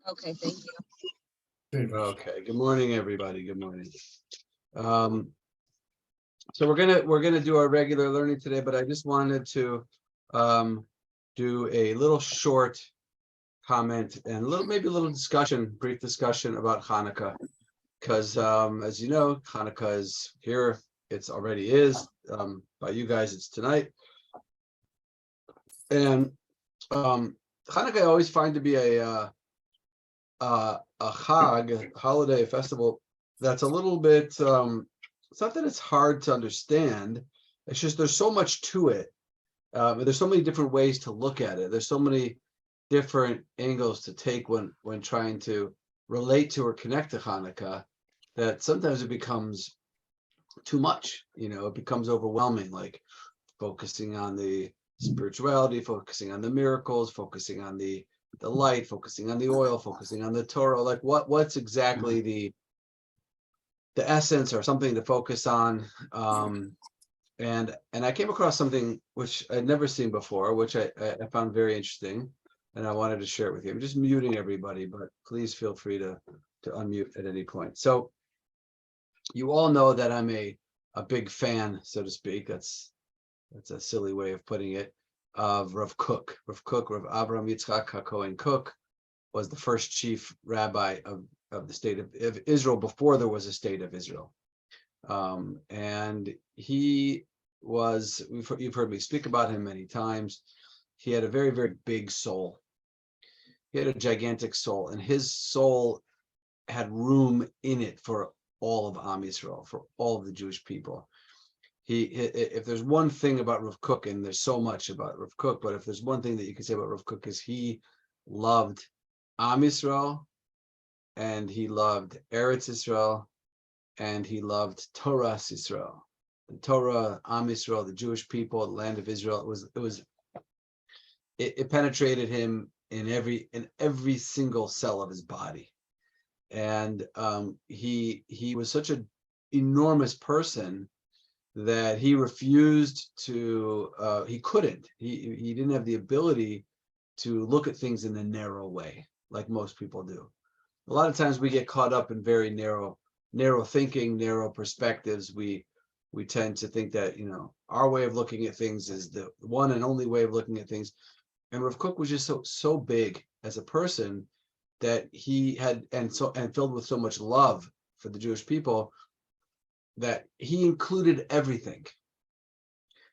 Okay, thank you. Okay. Good morning, everybody. Good morning. Um, so we're gonna do our regular learning today, but I just wanted to do a little short comment and maybe a little discussion, brief discussion about Hanukkah, because as you know, Hanukkah is here. It's already is. By you guys, it's tonight, and Hanukkah I always find to be a Chag, a holiday, a festival that's a little bit, it's not that it's hard to understand, it's just there's so much to it. There's so many different ways to look at it. There's so many different angles to take when trying to relate to or connect to Hanukkah that sometimes it becomes too much. It becomes overwhelming, like focusing on the spirituality, focusing on the miracles, focusing on the light, focusing on the oil, focusing on the Torah. Like what's exactly the essence or something to focus on. And I came across something which I'd never seen before, which I found very interesting, and I wanted to share it with you. I'm just muting everybody, but please feel free to unmute at any point. So you all know that I'm a big fan, so to speak. That's a silly way of putting it, of Rav Kook. Rav Avram Yitzchak HaKohen Kook was the first chief rabbi of the state of Israel before there was a state of Israel. And he was, you've heard me speak about him many times. He had a very, very big soul. He had a gigantic soul, and his soul had room in it for all of Am Yisrael, for all of the Jewish people. If there's one thing about Rav Kook, and there's so much about Rav Kook, but if there's one thing that you can say about Rav Kook is he loved Am Yisrael, and he loved Eretz Yisrael, and he loved Torah Yisrael, the Torah, Am Yisrael, the Jewish people, the land of Israel. It penetrated him in every single cell of his body, and he was such an enormous person that he refused to, he couldn't, he didn't have the ability to look at things in a narrow way like most people do. A lot of times we get caught up in very narrow thinking, narrow perspectives. We tend to think that, our way of looking at things is the one and only way of looking at things. And Rav Kook was just so big as a person that he had, and filled with so much love for the Jewish people, that he included everything.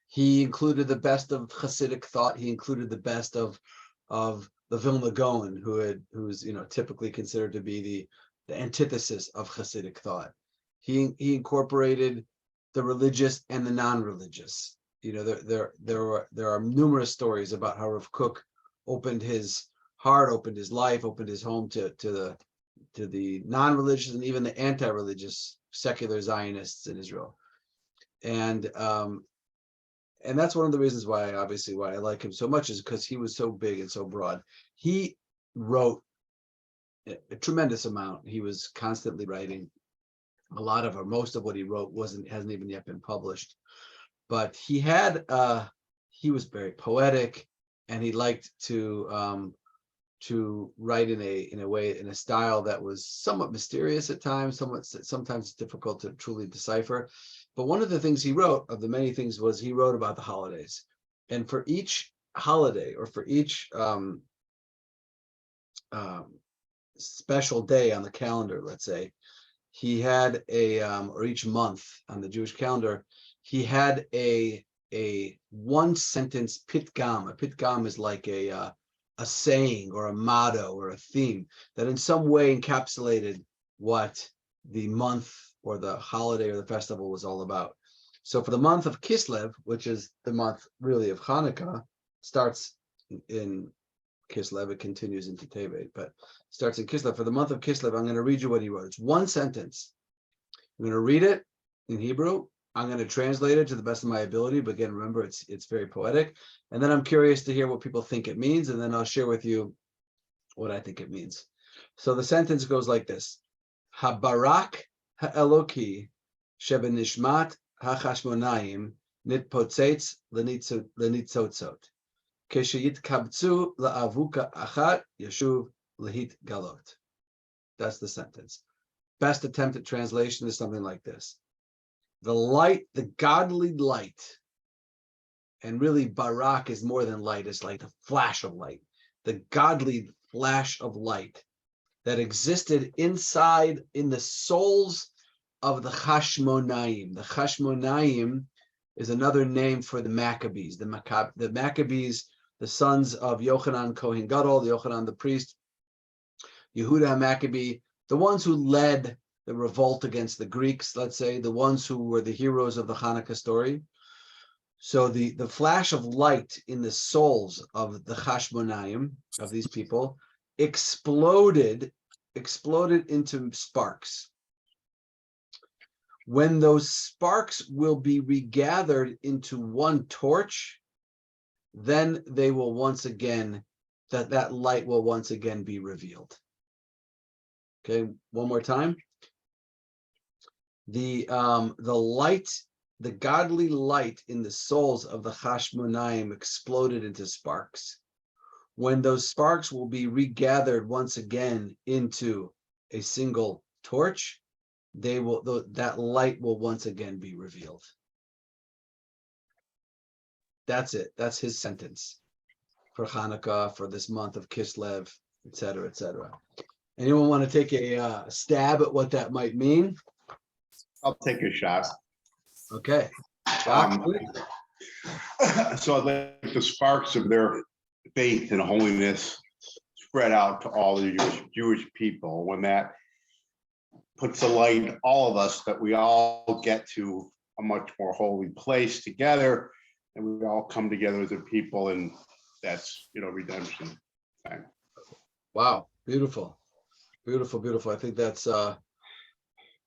He included the best of Hasidic thought. He included the best of the Vilna Gaon, who's typically considered to be the antithesis of Hasidic thought. He incorporated the religious and the non-religious. There are numerous stories about how Rav Kook opened his heart, opened his life, opened his home to the non-religious and even the anti-religious secular Zionists in Israel. And that's one of the reasons why I like him so much, is because he was so big and so broad. He wrote a tremendous amount. He was constantly writing. Most of what he wrote hasn't even yet been published. But he was very poetic, and he liked to write in a style that was somewhat mysterious at times, sometimes difficult to truly decipher. But one of the things he wrote, of the many things, was he wrote about the holidays. And for each holiday, or for each special day on the calendar, let's say, he had or each month on the Jewish calendar, he had a one sentence pitgam. A pitgam is like a saying or a motto or a theme that in some way encapsulated what the month or the holiday or the festival was all about. So for the month of Kislev, which is the month really of Hanukkah, starts in Kislev, it continues into Tevet, but starts in Kislev. For the month of Kislev, I'm going to read you what he wrote. It's one sentence. I'm going to read it in Hebrew. I'm going to translate it to the best of my ability, but again, remember, it's very poetic. And then I'm curious to hear what people think it means, and then I'll share with you what I think it means. So the sentence goes like this: Habarak ha'eloki shebenishmat hachashmonayim nitpotzetz lenitzotzot. Keshiyitkabtzu la'avuka achat yeshuv lehit galot. That's the sentence. Best attempted translation is something like this. The light, the godly light, and really barak is more than light, it's like the flash of light, the godly flash of light that existed inside in the souls of the Hashmonaim. The Hashmonaim is another name for the Maccabees. The Maccabees, the sons of Yochanan Kohen Gadol, the Yochanan the priest, Yehuda Maccabee, the ones who led the revolt against the Greeks, let's say, the ones who were the heroes of the Hanukkah story. So the flash of light in the souls of the Hashmonaim, of these people, exploded into sparks. When those sparks will be regathered into one torch, then they will once again, that light will once again be revealed. Okay, one more time. The light, the godly light in the souls of the Hashmonaim exploded into sparks. When those sparks will be regathered once again into a single torch, that light will once again be revealed. That's it. That's his sentence for Hanukkah, for this month of Kislev, etc., etc. Anyone want to take a stab at what that might mean? I'll take a shot. Okay. So I'd like the sparks of their faith and holiness spread out to all the Jewish people. When that puts a light in all of us, that we all get to a much more holy place together, and we all come together as a people, and that's, redemption time. Wow, beautiful, beautiful, beautiful. I think that's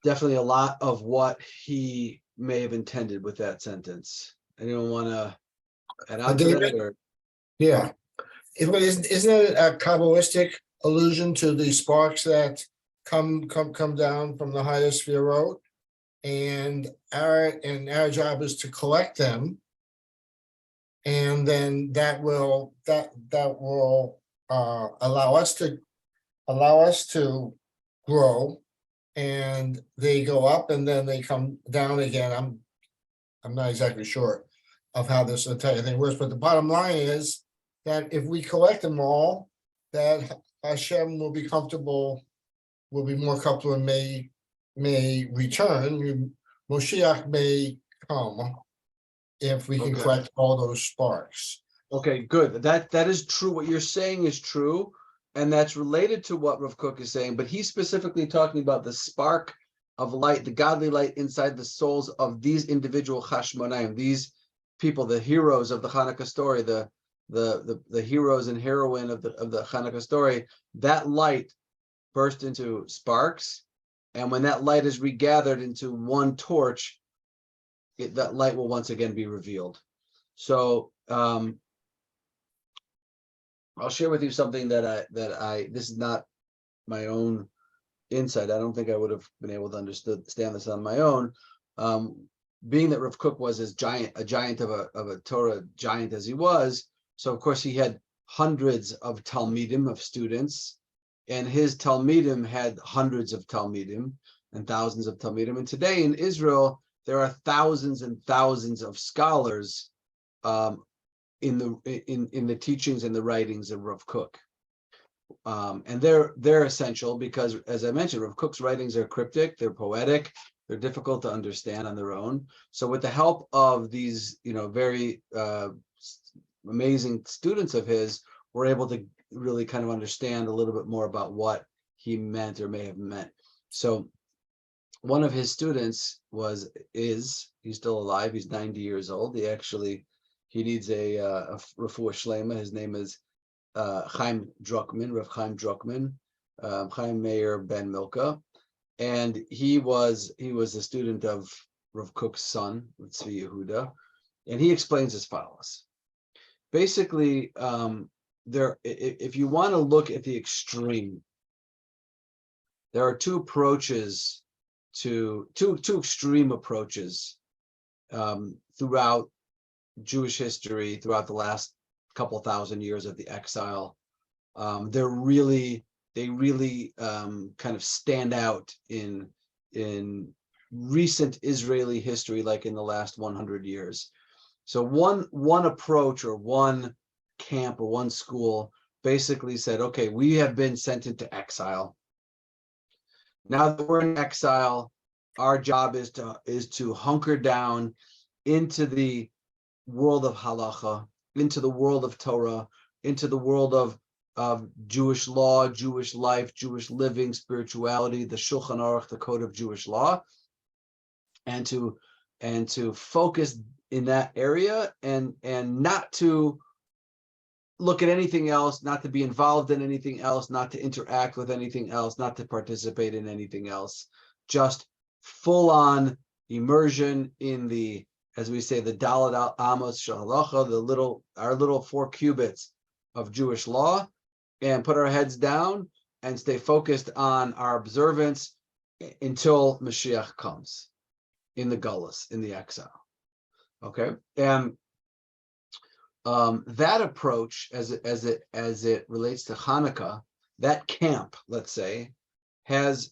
definitely a lot of what he may have intended with that sentence. Anyone want to add on to that? Or? Yeah. Isn't it a Kabbalistic allusion to the sparks that come down from the higher road? And our job is to collect them. And then that will allow us to grow, and they go up and then they come down again. I'm not exactly sure of how this entire thing works, but the bottom line is that if we collect them all, that Hashem will be comfortable, will be more comfortable, and may return. Moshiach may come if we can collect all those sparks. Okay, good. That is true. What you're saying is true, and that's related to what Rav Kook is saying, but he's specifically talking about the spark of light, the godly light inside the souls of these individual Hashmonaim, these people, the heroes of the Hanukkah story, the heroes and heroine of the Hanukkah story. That light burst into sparks, and when that light is regathered into one torch, that light will once again be revealed. So I'll share with you something that this is not my own insight. I don't think I would have been able to understand this on my own. Being that Rav Kook was a giant of a Torah giant as he was, so of course he had hundreds of Talmidim, of students, and his Talmidim had hundreds of Talmidim and thousands of Talmidim. And today in Israel, there are thousands and thousands of scholars in the teachings and the writings of Rav Kook. And they're essential because, as I mentioned, Rav Kook's writings are cryptic, they're poetic, they're difficult to understand on their own. So with the help of these, very amazing students of his, we're able to really kind of understand a little bit more about what he meant or may have meant. So one of his students he's still alive, he's 90 years old. He needs a refuah shlema. His name is Chaim Druckman, Rav Chaim Druckman, Chaim Meir Ben Milka. And he was a student of Rav Kook's son, Tzvi Yehuda, and he explains as follows. Basically, if you want to look at the extreme, there are two extreme approaches throughout Jewish history, throughout the last couple thousand years of the exile. They're really really kind of stand out in recent Israeli history, like in the last 100 years. So one approach or one camp or one school basically said, okay, we have been sent into exile. Now that we're in exile, our job is to hunker down into the world of halacha, into the world of Torah, into the world of Jewish law, Jewish life, Jewish living, spirituality, the Shulchan Aruch, the code of Jewish law, and to focus in that area, and not to look at anything else, not to be involved in anything else, not to interact with anything else, not to participate in anything else, just full on immersion in the, as we say, the Dalet Amos Shahalacha, our little 4 cubits of Jewish law, and put our heads down and stay focused on our observance until Mashiach comes in the Gullus, in the exile. Okay, and that approach, as it relates to Hanukkah, that camp, let's say, has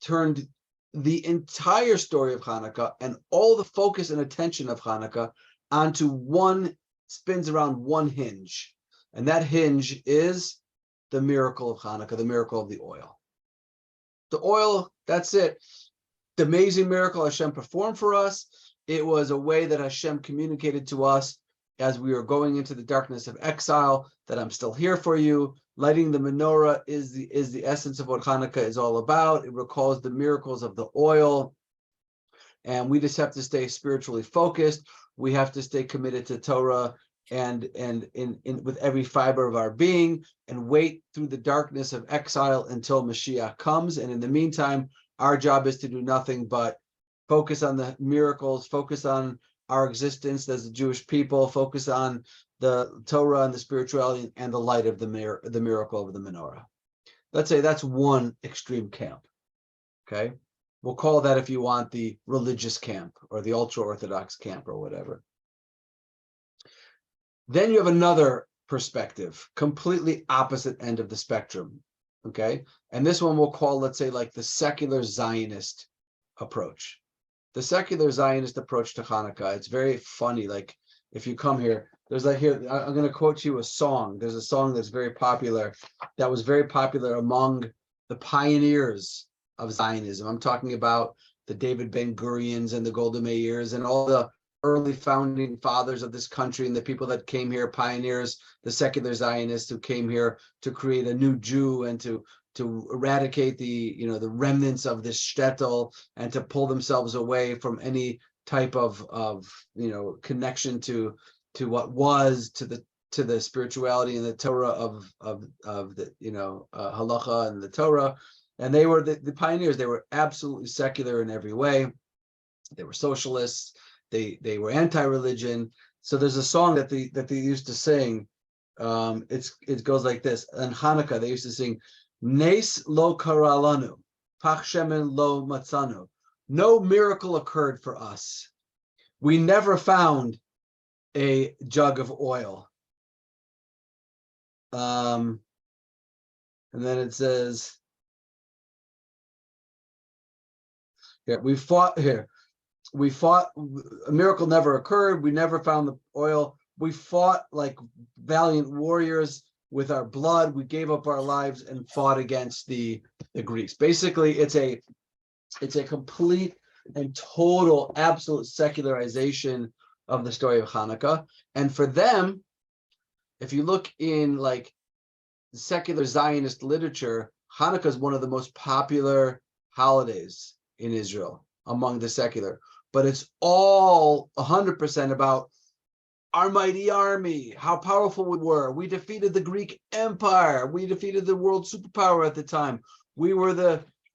turned the entire story of Hanukkah and all the focus and attention of Hanukkah spins around one hinge, and that hinge is the miracle of Hanukkah, the miracle of the oil. The oil, that's it. The amazing miracle Hashem performed for us. It was a way that Hashem communicated to us as we were going into the darkness of exile, that I'm still here for you. Lighting the menorah is the essence of what Hanukkah is all about. It recalls the miracles of the oil. And we just have to stay spiritually focused. We have to stay committed to Torah and with every fiber of our being, and wait through the darkness of exile until Mashiach comes. And in the meantime, our job is to do nothing but focus on the miracles, focus on our existence as a Jewish people, focus on the Torah and the spirituality and the light of the miracle of the menorah. Let's say that's one extreme camp. Okay, we'll call that, if you want, the religious camp or the ultra-Orthodox camp or whatever. Then you have another perspective, completely opposite end of the spectrum. Okay, and this one we'll call, let's say, like the secular Zionist approach. The secular Zionist approach to Hanukkah, it's very funny. Like, if you come here, there's like here, I'm going to quote you a song. There's a song that's very popular, that was very popular among the pioneers of Zionism. I'm talking about the David Ben-Gurions and the Golda Meirs and all the early founding fathers of this country, and the people that came here, pioneers, the secular Zionists who came here to create a new Jew and to eradicate the remnants of this shtetl, and to pull themselves away from any type of connection to what was, to the spirituality and the Torah of the halacha and the Torah. And they were the pioneers. They were absolutely secular in every way. They were socialists. They were anti-religion. So there's a song that they used to sing. It goes like this. On Hanukkah, they used to sing, Nes lo karalanu, pach shemen lo matzanu. No miracle occurred for us. We never found a jug of oil. And then it says, we fought, a miracle never occurred. We never found the oil. We fought like valiant warriors with our blood. We gave up our lives and fought against the Greeks. Basically, it's a complete and total, absolute secularization of the story of Hanukkah. And for them, if you look in like secular Zionist literature, Hanukkah is one of the most popular holidays in Israel among the secular. But it's all 100% about our mighty army, how powerful we were. We defeated the Greek Empire. We defeated the world superpower at the time. We were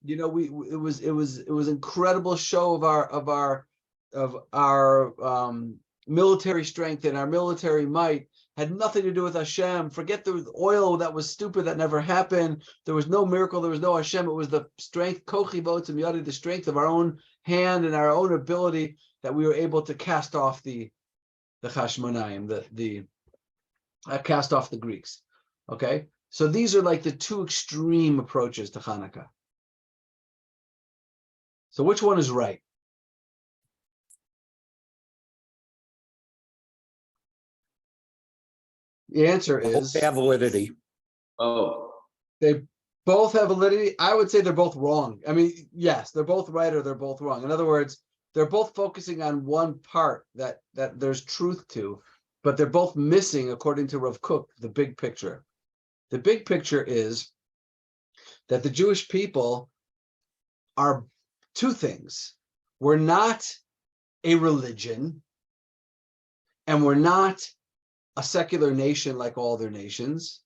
it was incredible show of our military strength, and our military might had nothing to do with Hashem. Forget the oil, that was stupid, that never happened. There was no miracle, there was no Hashem. It was the strength, kochi botzim yadi, the strength of our own hand and our own ability, that we were able to cast off the Hashmonaim, cast off the Greeks. Okay, So these are like the two extreme approaches to Hanukkah. So which one is right? The answer is They have validity. Oh, they both have validity. I would say they're both wrong. I mean, yes, they're both right or they're both wrong. In other words, they're both focusing on one part that there's truth to, but they're both missing, according to Rav Kook, the big picture. The big picture is that the Jewish people are two things. We're not a religion, and we're not a secular nation like all other nations.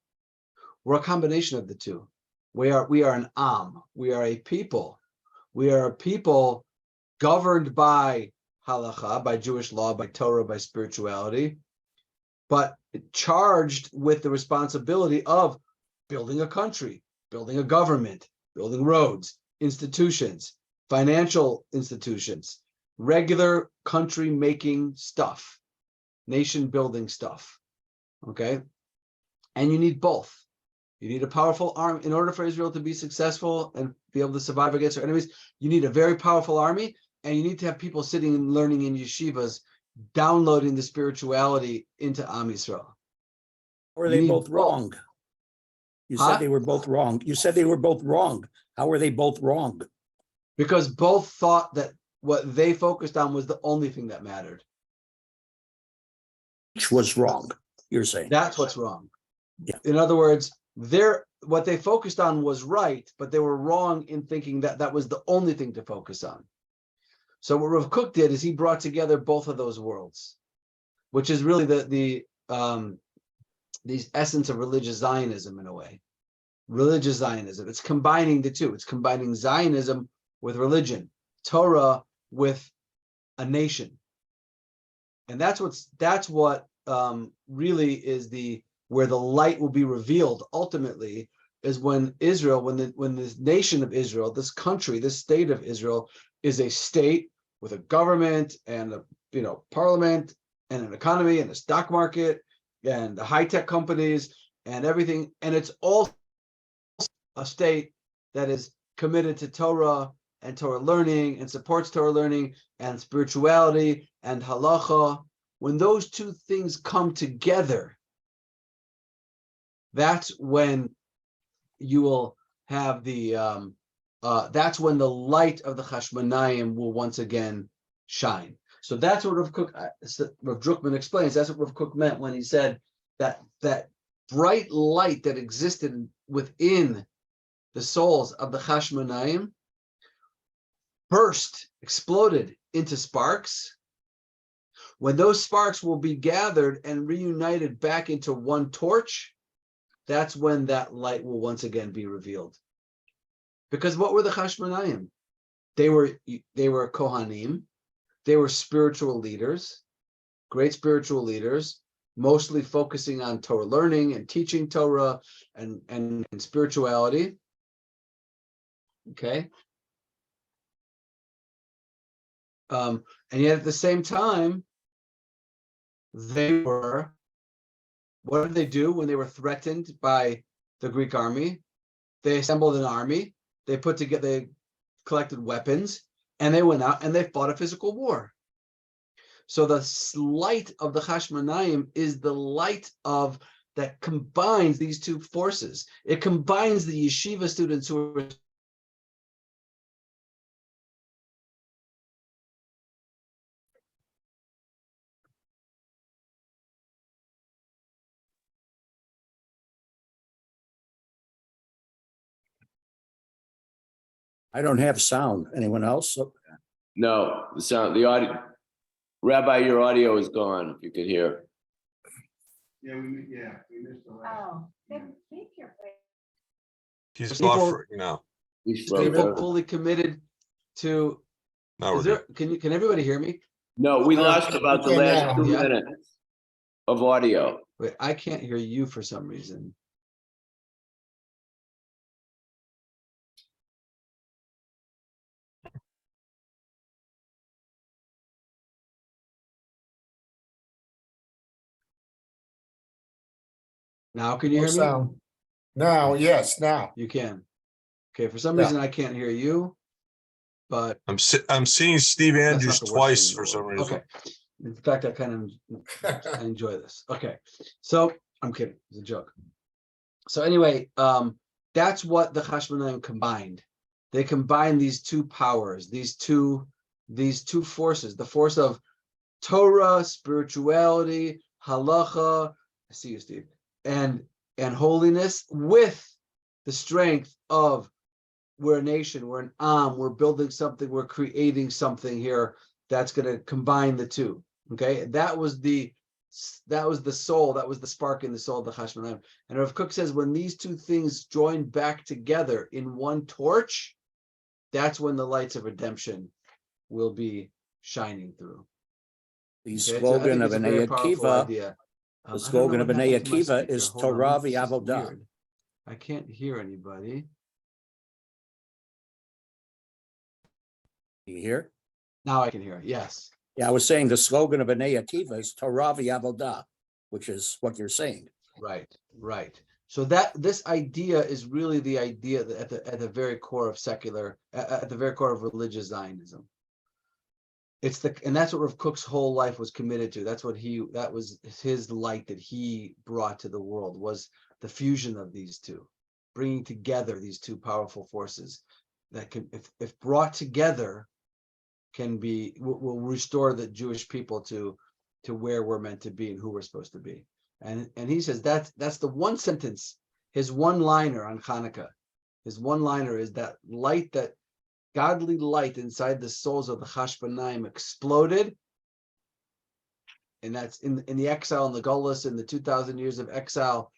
We're a combination of the two. We are an Am. We are a people. We are a people governed by halacha, by Jewish law, by Torah, by spirituality, but charged with the responsibility of building a country, building a government, building roads, institutions, financial institutions, regular country making stuff, nation building stuff. Okay. And you need both. You need a powerful army. In order for Israel to be successful and be able to survive against their enemies, you need a very powerful army, and you need to have people sitting and learning in yeshivas, downloading the spirituality into Am Yisrael. Or are You they need both wrong? You Huh? said they were both wrong. You said they were both wrong. How are they both wrong? Because both thought that what they focused on was the only thing that mattered. Which was wrong, you're saying. That's what's wrong. Yeah. In other words, what they focused on was right, but they were wrong in thinking that that was the only thing to focus on. So what Rav Kook did is he brought together both of those worlds, which is really the essence of religious Zionism in a way. Religious Zionism. It's combining the two. It's combining Zionism with religion, Torah with a nation. And that's what really is where the light will be revealed ultimately, is when Israel, when this nation of Israel, this country, this state of Israel is a state with a government and a parliament and an economy and a stock market and the high-tech companies and everything, and it's all a state that is committed to Torah and Torah learning and supports Torah learning and spirituality and halacha. When those two things come together, that's when you will have that's when the light of the Chashmonayim will once again shine. So that's what Rav Drukman explains. That's what Rav Kook meant when he said that bright light that existed within the souls of the Chashmonayim exploded into sparks. When those sparks will be gathered and reunited back into one torch, that's when that light will once again be revealed. Because what were the Chashmonayim? They were Kohanim. They were spiritual leaders, great spiritual leaders, mostly focusing on Torah learning and teaching Torah and spirituality. Okay. And yet at the same time, what did they do when they were threatened by the Greek army? They assembled an army, they collected weapons, and they went out and they fought a physical war. So the light of the Chashmonayim is the light that combines these two forces. It combines the yeshiva students who are I don't have sound. Anyone else? no, the audio. Rabbi, your audio is gone, if you could hear. Yeah, we missed the last. Oh, then keep your. He's People- buffering now. He's people frozen. fully committed to. Now we're Is good. there? Can everybody hear me? No, we lost about the Okay, last now. 2 Yeah. minutes of audio. Wait, I can't hear you for some reason. Now can you No hear me? sound. Now, yes, now. You can. Okay, for some Yeah. reason I can't hear you, but I'm seeing Steve that's not Andrews the worst twice thing in for the some world. reason. Okay. In fact, I kind of I enjoy this. Okay, so I'm kidding. It's a joke. So anyway, that's what the Chashmonaim combined. They combined these two powers, these two forces, the force of Torah, spirituality, halacha. I see you, Steve, and holiness with the strength of we're a nation, we're an we're building something, we're creating something here that's going to combine the two. Okay, that was the soul, that was the spark in the soul of the Chashmonaim. And Rav Kook says when these two things join back together in one torch, that's when the lights of redemption will be shining through. The Okay, so I slogan think of it's a very B'nai powerful Akiva, idea. I the don't know slogan what of B'nai happened to my Akiva speaker. is Hold on, Torah this is v'Avodah. weird. I can't hear anybody. Do you hear? Now I can hear it. Yes. Yeah, I was saying the slogan of B'nai Akiva is Torah v'Avodah, which is what you're saying. Right, right. So that this idea is really the idea that at the very core of secular, at the very core of religious Zionism. And that's what Rav Kook's whole life was committed to. That was his light that he brought to the world, was the fusion of these two, bringing together these two powerful forces that can, if brought together, will restore the Jewish people to where we're meant to be and who we're supposed to be. And he says that's the one sentence, his one-liner on Hanukkah. His one-liner is that light, that godly light inside the souls of the Chashmonaim exploded. And that's in the exile, in the Golus, in the 2,000 years of exile,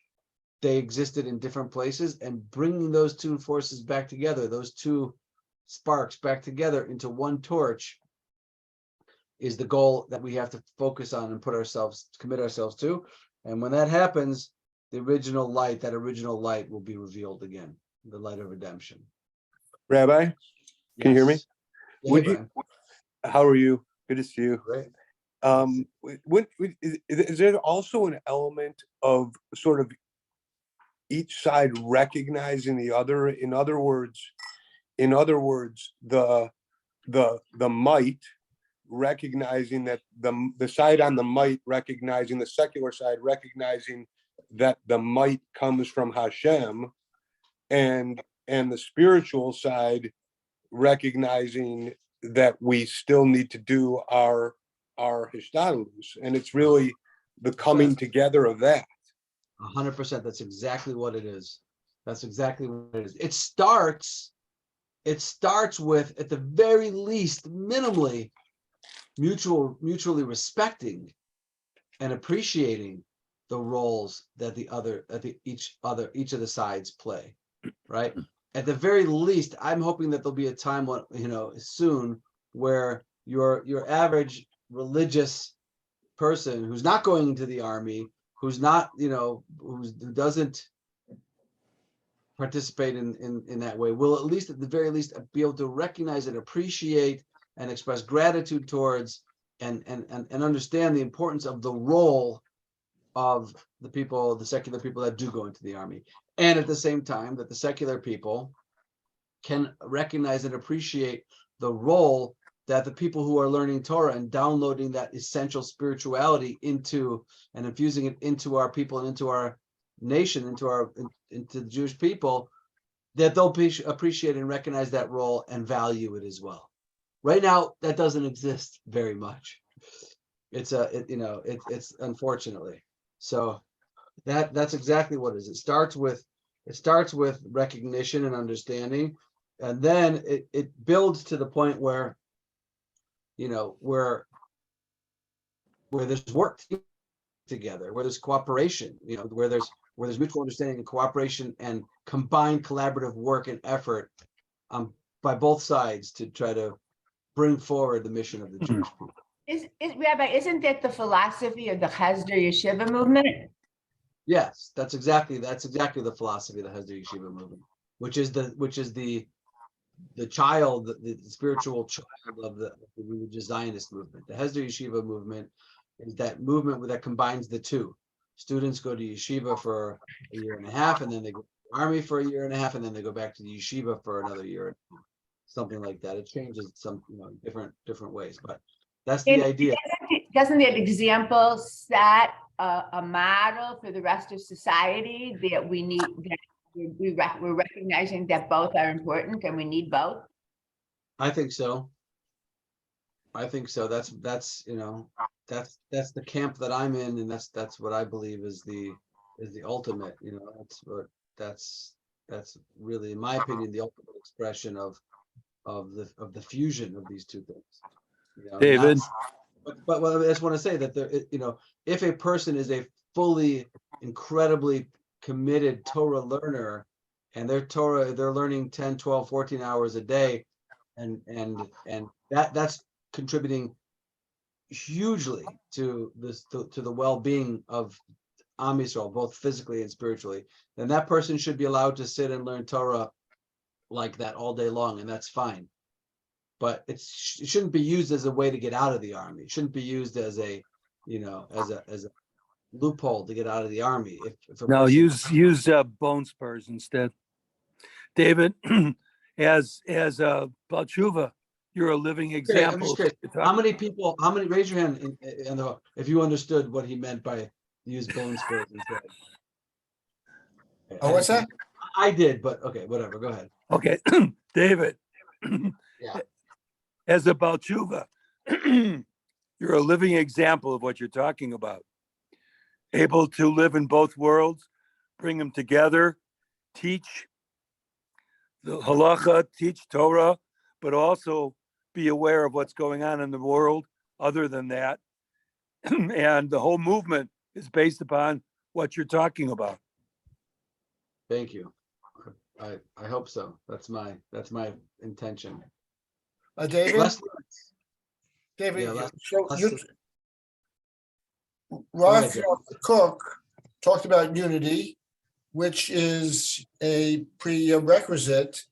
they existed in different places, and bringing those two forces back together, those two sparks back together into one torch, is the goal that we have to focus on and commit ourselves to. And when that happens, that original light will be revealed again, the light of redemption. Rabbi, can you hear me? Yes. Yeah, Would hey, you? Brian. How are you? Good to see you. Great. Is there also an element of sort of each side recognizing the other? In other words, the might recognizing that the side on the might recognizing the secular side recognizing that the might comes from Hashem, and the spiritual side recognizing that we still need to do our hishtadlus, and it's really the coming together of that. 100%. That's exactly what it is. That's exactly what it is. It starts with, at the very least, minimally, mutually respecting and appreciating the roles that each of the sides play, right? At the very least, I'm hoping that there'll be a time soon where your average religious person who's not going into the army, who doesn't participate in that way, will at least, at the very least, be able to recognize and appreciate and express gratitude towards and understand the importance of the role of the secular people that do go into the army. And at the same time, that the secular people can recognize and appreciate the role that the people who are learning Torah and downloading that essential spirituality into and infusing it into our people and into our nation, into the Jewish people, that they'll appreciate and recognize that role and value it as well. Right now, that doesn't exist very much. It's unfortunately. So that's exactly what it is. It starts with recognition and understanding, and then it builds to the point where where there's work together, where there's cooperation, where there's mutual understanding and cooperation and combined collaborative work and effort by both sides to try to bring forward the mission of the Jewish people. Rabbi, isn't that the philosophy of the Hesder Yeshiva movement? Yes, that's exactly the philosophy of the Hesder Yeshiva movement, which is the child, the spiritual child of the religious Zionist movement. The Hesder Yeshiva movement is that movement that combines the two. Students go to yeshiva for a year and a half, and then they go to army for a year and a half, and then they go back to the yeshiva for another year, something like that. It changes some, different ways, but that's the And idea. Doesn't that example set a model for the rest of society that we need, that we're recognizing that both are important and we need both? I think so. That's that's the camp that I'm in, and that's what I believe is the ultimate. That's really, in my opinion, the ultimate expression of the fusion of these two things. David. But I just want to say that if a person is a fully, incredibly committed Torah learner, and they're learning 10, 12, 14 hours a day, and that's contributing hugely to the well-being of Am Yisrael, both physically and spiritually, then that person should be allowed to sit and learn Torah like that all day long, and that's fine. But it shouldn't be used as a way to get out of the army. It shouldn't be used as a loophole to get out of the army. If a No, person- use bone spurs instead. David, as a Balchuva, you're a living I'm example. just curious, how many people? Raise your hand if you understood what he meant by use bone spurs instead. Oh, what's that? I did, but okay, whatever. Go ahead. Okay, David. Yeah. As a Balchuva, you're a living example of what you're talking about. Able to live in both worlds, bring them together, teach the halacha, teach Torah, but also be aware of what's going on in the world other than that. And the whole movement is based upon what you're talking about. Thank you. I hope so. That's my intention. David, Last- David, yeah, last- so last- Roth Jeff. Cook talked about unity, which is a prerequisite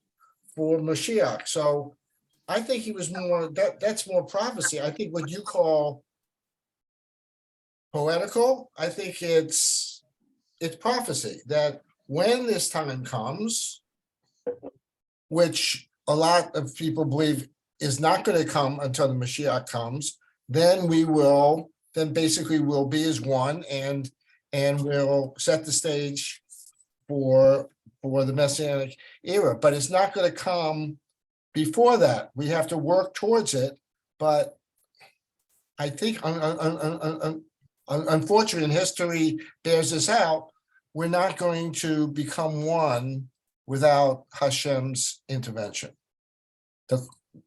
for Mashiach. So I think he was more, that's more prophecy. I think what you call poetical, I think it's prophecy that when this time comes, which a lot of people believe is not going to come until the Mashiach comes, then basically we'll be as one, and we'll set the stage for the Messianic era. But it's not going to come before that. We have to work towards it. But I think unfortunately, and history bears this out, we're not going to become one without Hashem's intervention.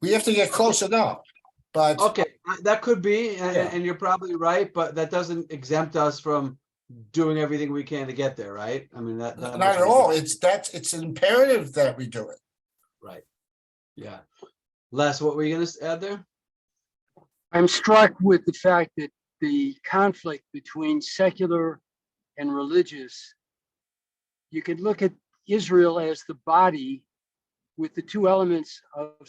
We have to get close enough, but Okay, that could be, and, Yeah. and you're probably right, but that doesn't exempt us from doing everything we can to get there, right? I mean, that not at all. It's imperative that we do it. right. Yeah. Les, what were you going to add there? I'm struck with the fact that the conflict between secular and religious, you could look at Israel as the body with the two elements of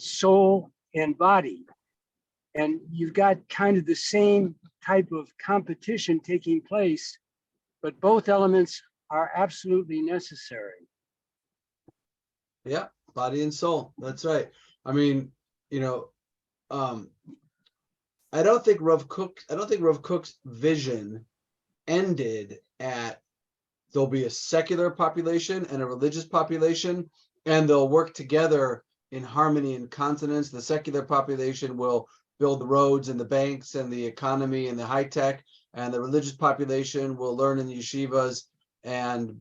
soul and body. And you've got kind of the same type of competition taking place, but both elements are absolutely necessary. Yeah, body and soul. That's right. I mean, I don't think Rav Kook's vision ended at there'll be a secular population and a religious population, and they'll work together in harmony and consonance. The secular population will build the roads and the banks and the economy and the high tech, and the religious population will learn in the yeshivas and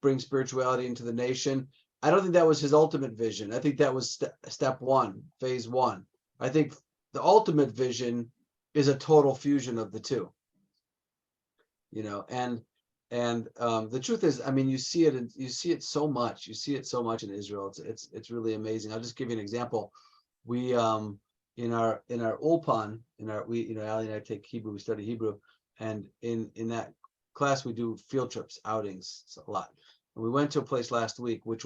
bring spirituality into the nation. I don't think that was his ultimate vision. I think that was step one, phase one. I think the ultimate vision is a total fusion of the two. And the truth is, I mean, you see it so much. You see it so much in Israel. It's really amazing. I'll just give you an example. We in our ulpan, Ali and I take Hebrew. We study Hebrew, and in that class we do field trips, outings a lot. And we went to a place last week which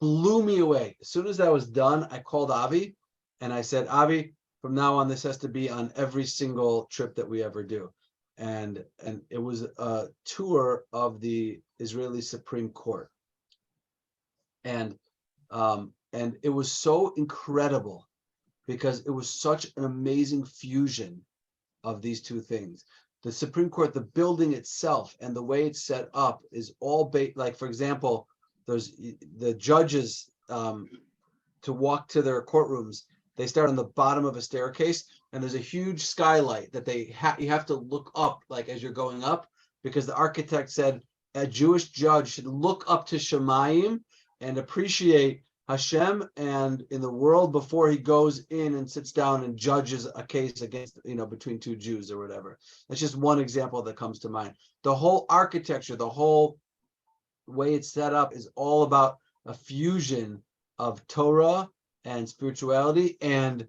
blew me away. As soon as that was done, I called Avi and I said, Avi, from now on, this has to be on every single trip that we ever do. and it was a tour of the Israeli Supreme Court, and it was so incredible because it was such an amazing fusion of these two things. The Supreme Court, the building itself and the way it's set up is all like, for example, there's the judges to walk to their courtrooms. They start on the bottom of a staircase, and there's a huge skylight that you have to look up, like as you're going up, because the architect said a Jewish judge should look up to Shemayim and appreciate Hashem and in the world before he goes in and sits down and judges a case against, between two Jews or whatever. That's just one example that comes to mind. The whole architecture, the whole way it's set up is all about a fusion of Torah and spirituality and,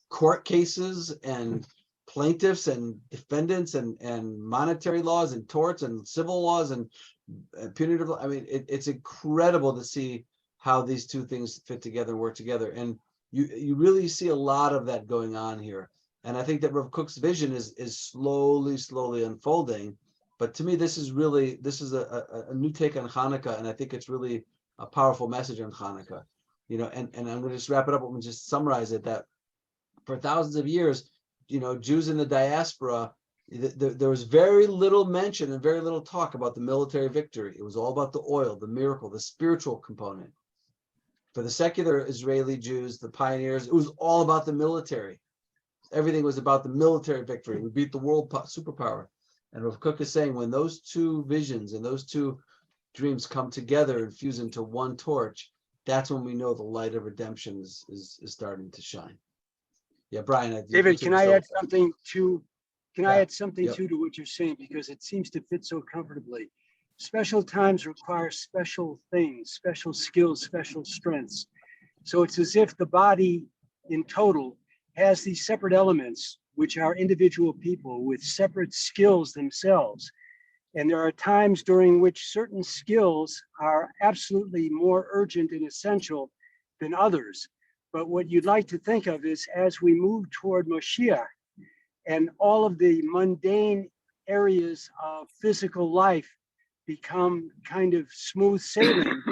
court cases and plaintiffs and defendants and monetary laws and torts and civil laws and punitive. I mean, it's incredible to see how these two things fit together and work together. And you really see a lot of that going on here. And I think that Rav Kook's vision is slowly unfolding. But to me, this is a new take on Hanukkah. And I think it's really a powerful message on Hanukkah. And I'm going to just wrap it up and just summarize it, that for thousands of years, Jews in the diaspora, there was very little mention and very little talk about the military victory. It was all about the oil, the miracle, the spiritual component. For the secular Israeli Jews, the pioneers, it was all about the military. Everything was about the military victory. We beat the world superpower. And Rav Kook is saying when those two visions and those two dreams come together and fuse into one torch, that's when we know the light of redemption is starting to shine. Yeah, Brian. David, can I add something to? Can I add something Yep. to what you're saying, because it seems to fit so comfortably? Special times require special things, special skills, special strengths. So it's as if the body in total has these separate elements, which are individual people with separate skills themselves. And there are times during which certain skills are absolutely more urgent and essential than others. But what you'd like to think of is as we move toward Mashiach, and all of the mundane areas of physical life become kind of smooth sailing,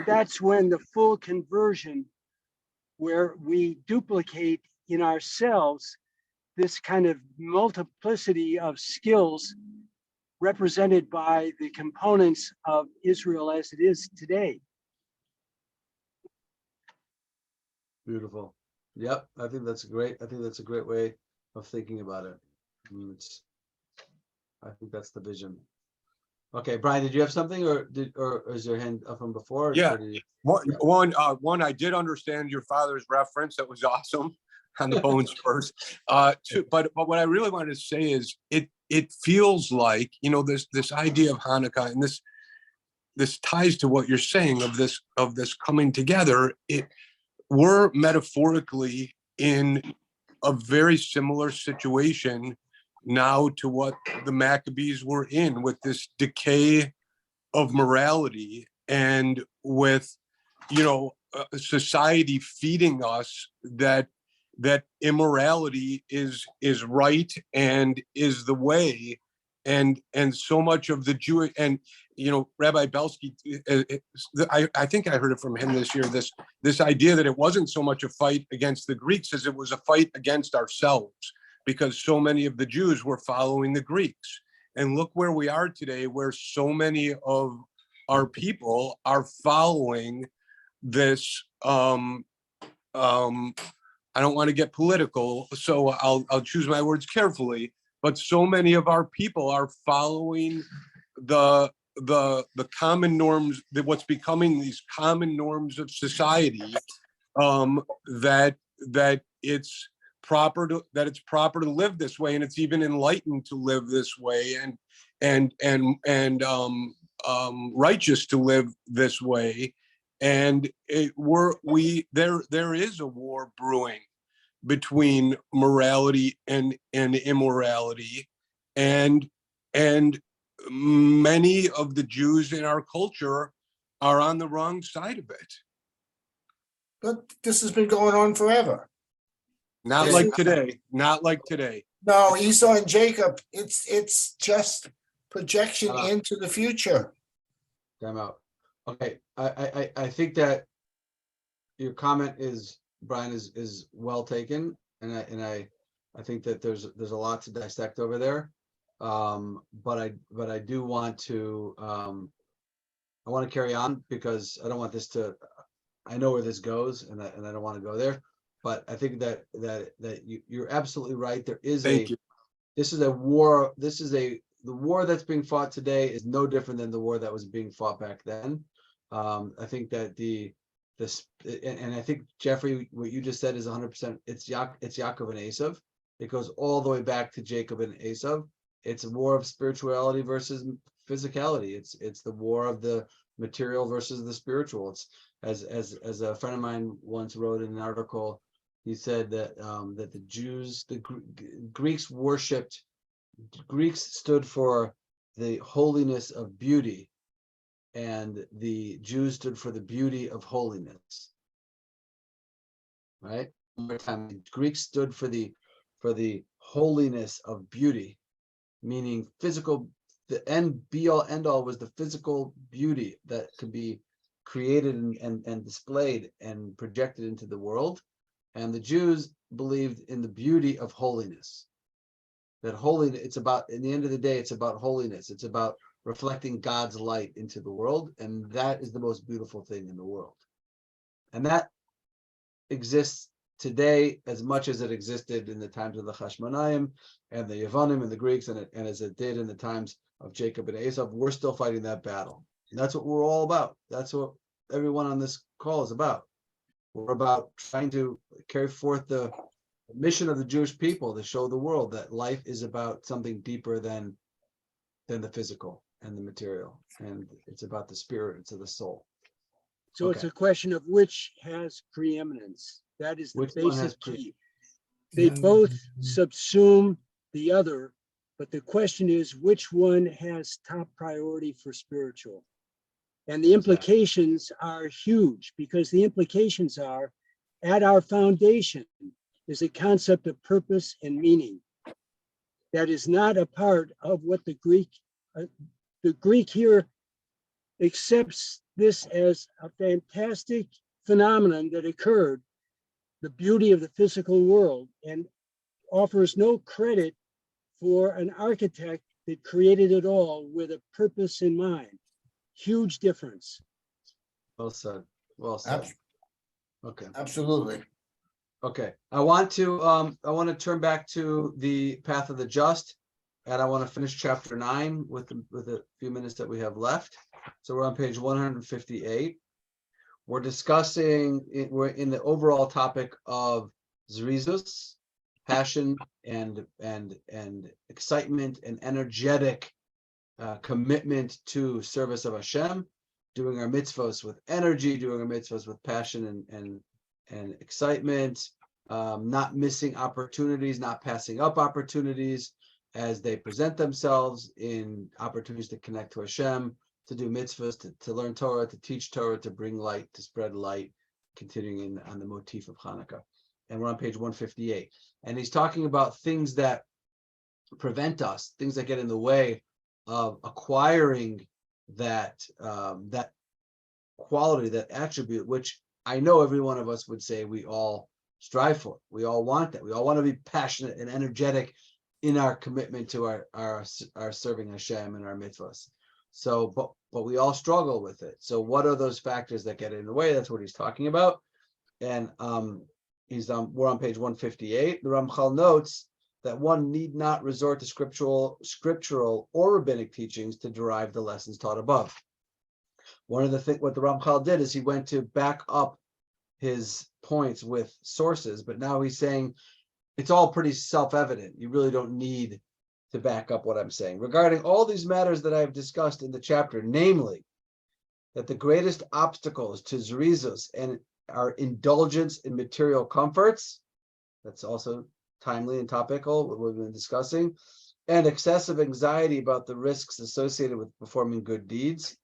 that's when the full conversion, where we duplicate in ourselves this kind of multiplicity of skills represented by the components of Israel as it is today. Beautiful. Yep, I think that's great. I think that's a great way of thinking about it. I think that's the vision. Okay, Brian, did you have something, or is your hand up from before? Yeah. One, I did understand your father's reference. That was awesome on the bones first. But what I really wanted to say is it feels like, this idea of Hanukkah, and this ties to what you're saying of this coming together. We're metaphorically in a very similar situation now to what the Maccabees were in, with this decay of morality and with, society feeding us that immorality is right and is the way. And so much of the Jewish, and Rabbi Belsky, I think I heard it from him this year, this idea that it wasn't so much a fight against the Greeks as it was a fight against ourselves, because so many of the Jews were following the Greeks. And look where we are today, where so many of our people are following this. I don't want to get political, so I'll choose my words carefully. But so many of our people are following the common norms, what's becoming these common norms of society, that it's proper to live this way, and it's even enlightened to live this way, and righteous to live this way. And there is a war brewing between morality and immorality, and many of the Jews in our culture are on the wrong side of it. But this has been going on forever. Not like today. No, Esau and Jacob, it's just projection Uh, into the future. Time out. Okay, I think that your comment is, Brian, is well taken, and I think that there's a lot to dissect over there. But I do want to I want to carry on because I don't want this to, I know where this goes, and I don't want to go there. But I think that you're absolutely right. There is Thank you. this is a war. The war that's being fought today is no different than the war that was being fought back then. I think that and I think, Jeffrey, what you just said is 100%. It's Yaakov and Esav. It goes all the way back to Jacob and Esav. It's a war of spirituality versus physicality. It's the war of the material versus the spiritual. It's as a friend of mine once wrote in an article. He said that that the Jews, Greeks stood for the holiness of beauty, and the Jews stood for the beauty of holiness. Right? One more time, the Greeks stood for the holiness of beauty, meaning physical. The be all end all was the physical beauty that could be created and displayed and projected into the world. And the Jews believed in the beauty of holiness. That holiness, it's about, in the end of the day, it's about holiness. It's about reflecting God's light into the world. And that is the most beautiful thing in the world. And that exists today as much as it existed in the times of the Hashmonaim and the Yevonim and the Greeks, and as it did in the times of Jacob and Esav. We're still fighting that battle. And that's what we're all about. That's what everyone on this call is about. We're about trying to carry forth the mission of the Jewish people to show the world that life is about something deeper than the physical and the material. And it's about the spirit, it's of the soul. So it's a question of which has preeminence. That is the Which one has basic key. They both subsume the other, but the question is which one has top priority for spiritual. And the implications are huge, because the implications are, at our foundation is a concept of purpose and meaning. That is not a part of what the Greek here accepts this as a fantastic phenomenon that occurred, the beauty of the physical world, and offers no credit for an architect that created it all with a purpose in mind. Huge difference. Well said. Well said. Okay. Absolutely. Okay. I want to turn back to the path of the just, and I want to finish chapter 9 with a few minutes that we have left. So we're on page 158. We're we're in the overall topic of zrizus, passion and excitement and energetic commitment to service of Hashem, doing our mitzvos with energy, doing our mitzvos with passion and excitement, not missing opportunities, not passing up opportunities as they present themselves, in opportunities to connect to Hashem, to do mitzvahs, to learn Torah, to teach Torah, to bring light, to spread light, continuing on the motif of Hanukkah. And we're on page 158. And he's talking about things that prevent us, things that get in the way of acquiring that that quality, that attribute, which I know every one of us would say we all strive for. We all want that. We all want to be passionate and energetic in our commitment to our serving Hashem and our mitzvahs. So, but we all struggle with it. So what are those factors that get in the way? That's what he's talking about. And we're on page 158. The Ramchal notes that one need not resort to scriptural or rabbinic teachings to derive the lessons taught above. One of the things, what the Ramchal did is he went to back up his points with sources, but now he's saying it's all pretty self-evident. You really don't need to back up what I'm saying. Regarding all these matters that I have discussed in the chapter, namely, that the greatest obstacles to zrizus and our indulgence in material comforts, that's also timely and topical, what we've been discussing, and excessive anxiety about the risks associated with performing good deeds.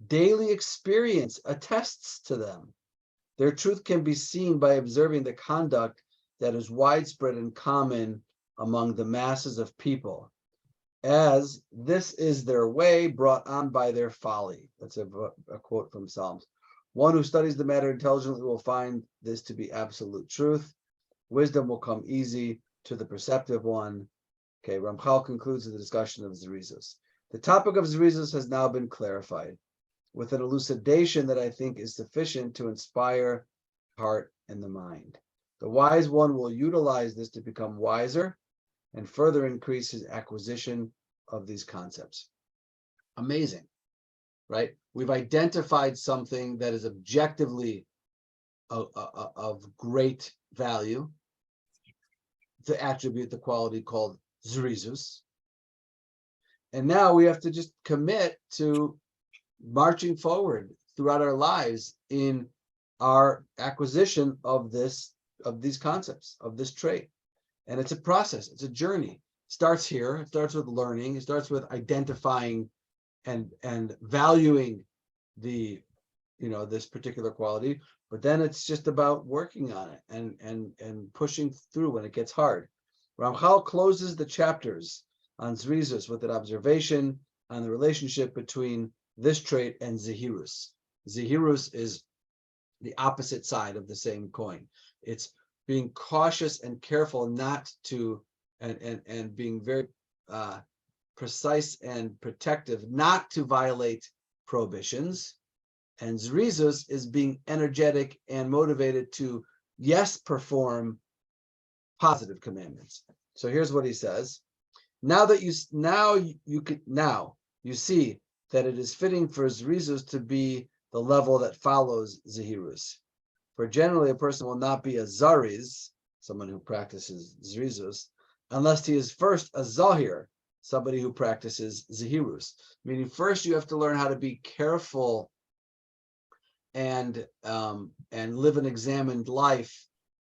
Daily experience attests to them. Their truth can be seen by observing the conduct that is widespread and common among the masses of people, as this is their way brought on by their folly. That's a quote from Psalms. One who studies the matter intelligently will find this to be absolute truth. Wisdom will come easy to the perceptive one. Okay, Ramchal concludes the discussion of Zerizus. The topic of Zerizus has now been clarified with an elucidation that I think is sufficient to inspire the heart and the mind. The wise one will utilize this to become wiser and further increase his acquisition of these concepts. Amazing, right? We've identified something that is objectively of great value, the attribute, the quality called Zerizus. And now we have to just commit to marching forward throughout our lives in our acquisition of these concepts, of this trait. And it's a process, it's a journey. It starts here, it starts with learning, it starts with identifying and valuing this particular quality, but then it's just about working on it and pushing through when it gets hard. Ramchal closes the chapters on Zerizus with an observation on the relationship between this trait and Zehirus. Zehirus is the opposite side of the same coin. It's being cautious and careful not to, and being very precise and protective, not to violate prohibitions. And Zerizus is being energetic and motivated to, yes, perform positive commandments. So here's what he says. Now you see that it is fitting for Zerizus to be the level that follows Zehirus. For generally a person will not be a Zariz, someone who practices Zerizus, unless he is first a Zahir, somebody who practices Zehirus. Meaning first you have to learn how to be careful and live an examined life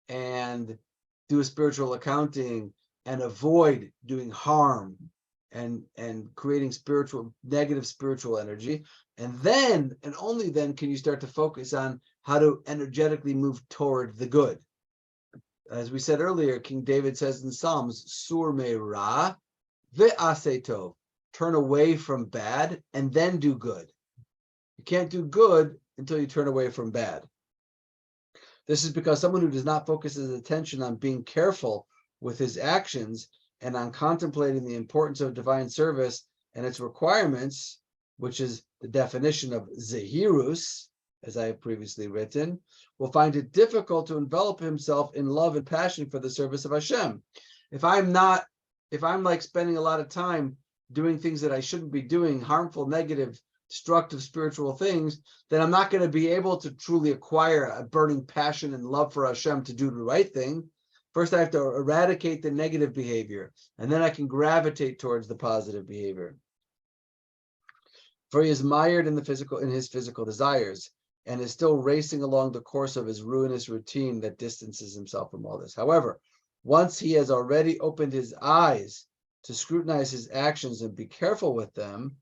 and do a spiritual accounting and avoid doing harm and creating negative spiritual energy. And then, and only then, can you start to focus on how to energetically move toward the good. As we said earlier, King David says in Psalms, Sur me ra ve'aseh tov, turn away from bad and then do good. You can't do good until you turn away from bad. This is because someone who does not focus his attention on being careful with his actions and on contemplating the importance of divine service and its requirements, which is the definition of Zehirus, as I have previously written, will find it difficult to envelop himself in love and passion for the service of Hashem. If I'm like spending a lot of time doing things that I shouldn't be doing, harmful, negative, destructive spiritual things, then I'm not going to be able to truly acquire a burning passion and love for Hashem to do the right thing. First, I have to eradicate the negative behavior, and then I can gravitate towards the positive behavior. For he is mired in his physical desires, and is still racing along the course of his ruinous routine that distances himself from all this. However, once he has already opened his eyes to scrutinize his actions and be careful with them,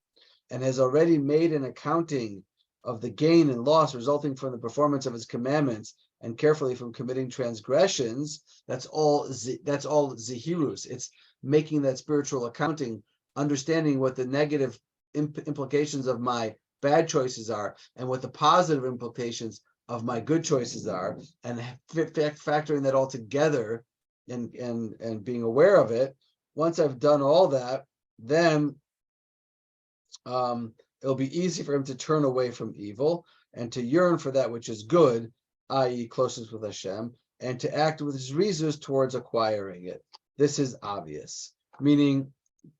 and has already made an accounting of the gain and loss resulting from the performance of his commandments, and carefully from committing transgressions, that's all Zehirus. It's making that spiritual accounting, understanding what the negative implications of my bad choices are and what the positive implications of my good choices are, and factoring that all together and being aware of it. Once I've done all that, then it'll be easy for him to turn away from evil and to yearn for that which is good, i.e. closeness with Hashem, and to act with his reasons towards acquiring it. This is obvious. Meaning,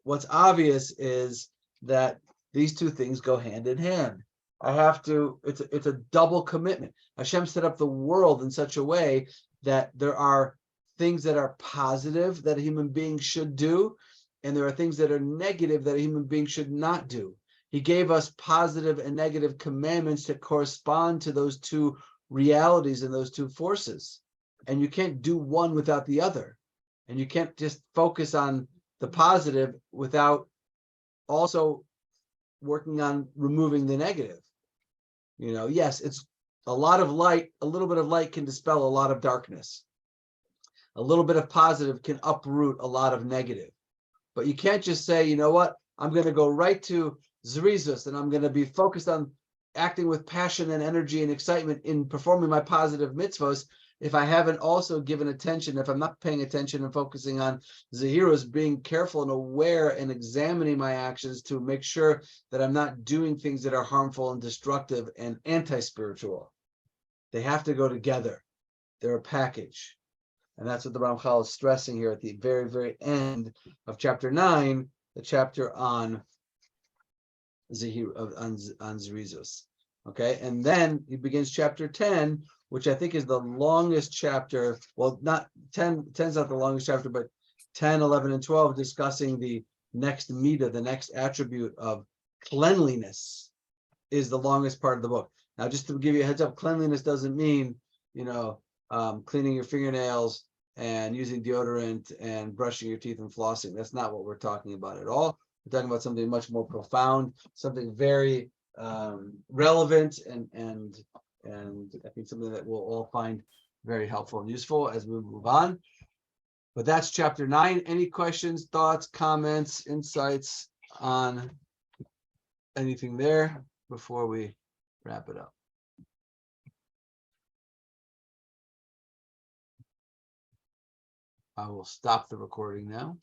what's obvious is that these two things go hand in hand. It's a double commitment. Hashem set up the world in such a way that there are things that are positive that a human being should do, and there are things that are negative that a human being should not do. He gave us positive and negative commandments that correspond to those two realities and those two forces. And you can't do one without the other. And you can't just focus on the positive without also working on removing the negative. Yes, it's a lot of light, a little bit of light can dispel a lot of darkness. A little bit of positive can uproot a lot of negative. But you can't just say, you know what, I'm going to go right to Zrizus and I'm going to be focused on acting with passion and energy and excitement in performing my positive mitzvos if I haven't also given attention, if I'm not paying attention and focusing on Zahirus, being careful and aware and examining my actions to make sure that I'm not doing things that are harmful and destructive and anti-spiritual. They have to go together. They're a package. And that's what the Ramchal is stressing here at the very, very end of chapter 9, the chapter on Zrizus. Okay, and then he begins chapter 10, which I think is the longest chapter. Well, not 10, 10 is not the longest chapter, but 10, 11, and 12 discussing the next midah, the next attribute of cleanliness is the longest part of the book. Now, just to give you a heads up, cleanliness doesn't mean, cleaning your fingernails and using deodorant and brushing your teeth and flossing. That's not what we're talking about at all. We're talking about something much more profound, something very relevant, and I think something that we'll all find very helpful and useful as we move on. But that's chapter 9. Any questions, thoughts, comments, insights on anything there before we wrap it up? I will stop the recording now.